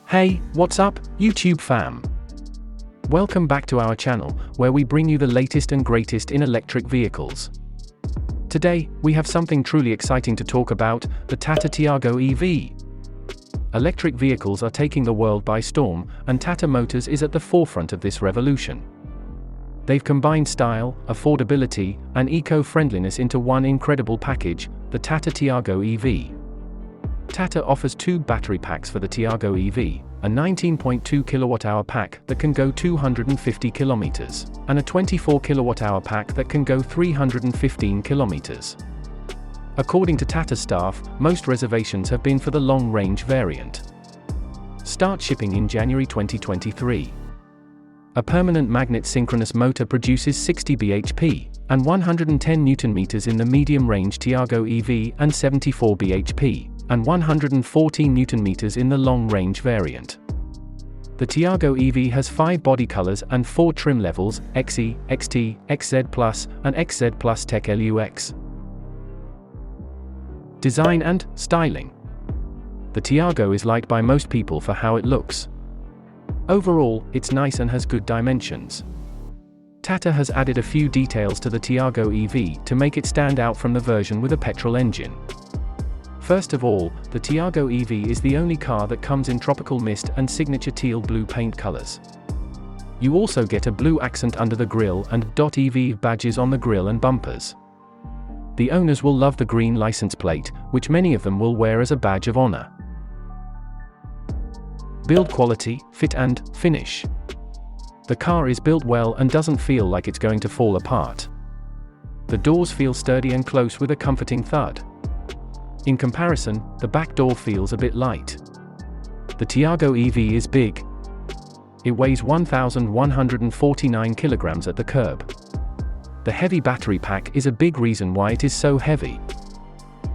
Hey, what's up, YouTube fam? Welcome back to our channel, where we bring you the latest and greatest in electric vehicles. Today, we have something truly exciting to talk about, the Tata Tiago EV. Electric vehicles are taking the world by storm, and Tata Motors is at the forefront of this revolution. They've combined style, affordability, and eco-friendliness into one incredible package, the Tata Tiago EV. Tata offers two battery packs for the Tiago EV, a 19.2 kWh pack that can go 250 kilometers, and a 24 kWh pack that can go 315 kilometers. According to Tata staff, most reservations have been for the long-range variant. Start shipping in January 2023. A permanent magnet synchronous motor produces 60 bhp, and 110 Nm in the medium-range Tiago EV and 74 bhp, and 114 Nm in the long-range variant. The Tiago EV has 5 body colors and 4 trim levels, XE, XT, XZ+, and XZ Plus Tech Lux. Design and styling. The Tiago is liked by most people for how it looks. Overall, it's nice and has good dimensions. Tata has added a few details to the Tiago EV to make it stand out from the version with a petrol engine. First of all, the Tiago EV is the only car that comes in tropical mist and signature teal blue paint colors. You also get a blue accent under the grille and .EV badges on the grille and bumpers. The owners will love the green license plate, which many of them will wear as a badge of honor. Build quality, fit and finish. The car is built well and doesn't feel like it's going to fall apart. The doors feel sturdy and close with a comforting thud. In comparison, the back door feels a bit light. The Tiago EV is big. It weighs 1,149 kilograms at the curb. The heavy battery pack is a big reason why it is so heavy.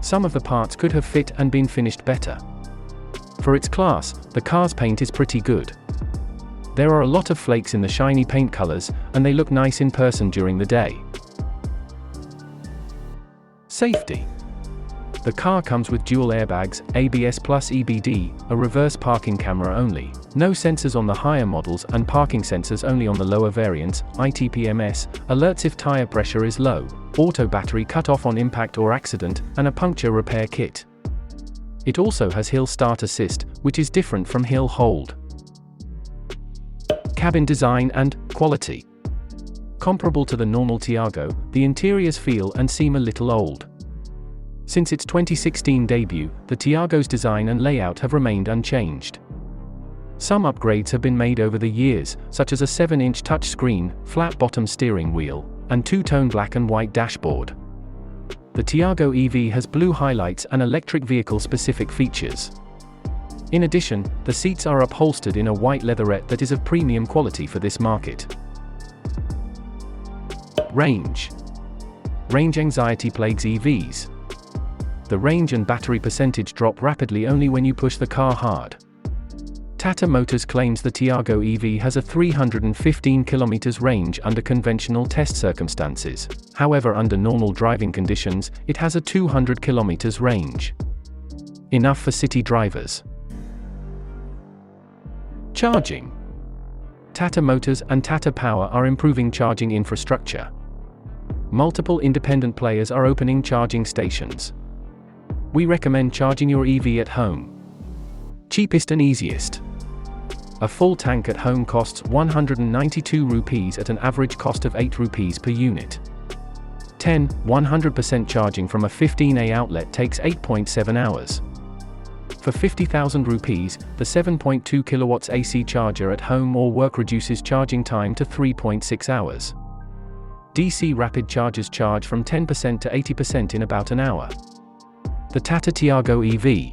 Some of the parts could have fit and been finished better. For its class, the car's paint is pretty good. There are a lot of flakes in the shiny paint colors, and they look nice in person during the day. Safety. The car comes with dual airbags, ABS plus EBD, a reverse parking camera only, no sensors on the higher models and parking sensors only on the lower variants, ITPMS, alerts if tire pressure is low, auto battery cut off on impact or accident, and a puncture repair kit. It also has hill start assist, which is different from hill hold. Cabin design and quality. Comparable to the normal Tiago, the interiors feel and seem a little old. Since its 2016 debut, the Tiago's design and layout have remained unchanged. Some upgrades have been made over the years, such as a 7-inch touchscreen, flat-bottom steering wheel, and two-tone black and white dashboard. The Tiago EV has blue highlights and electric vehicle-specific features. In addition, the seats are upholstered in a white leatherette that is of premium quality for this market. Range. Range anxiety plagues EVs. The range and battery percentage drop rapidly only when you push the car hard. Tata Motors claims the Tiago EV has a 315 km range under conventional test circumstances. However, under normal driving conditions, it has a 200 km range. Enough for city drivers. Charging. Tata Motors and Tata Power are improving charging infrastructure. Multiple independent players are opening charging stations. We recommend charging your EV at home. Cheapest and easiest. A full tank at home costs 192 rupees at an average cost of 8 rupees per unit. 100% charging from a 15A outlet takes 8.7 hours. For 50,000 rupees, the 7.2 kilowatts AC charger at home or work reduces charging time to 3.6 hours. DC rapid chargers charge from 10% to 80% in about an hour. The Tata Tiago EV.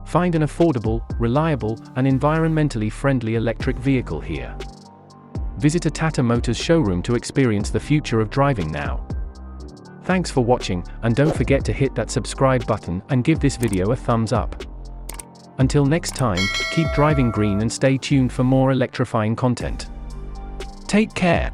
Find an affordable, reliable, and environmentally friendly electric vehicle here. Visit a Tata Motors showroom to experience the future of driving now. Thanks for watching, and don't forget to hit that subscribe button and give this video a thumbs up. Until next time, keep driving green and stay tuned for more electrifying content. Take care.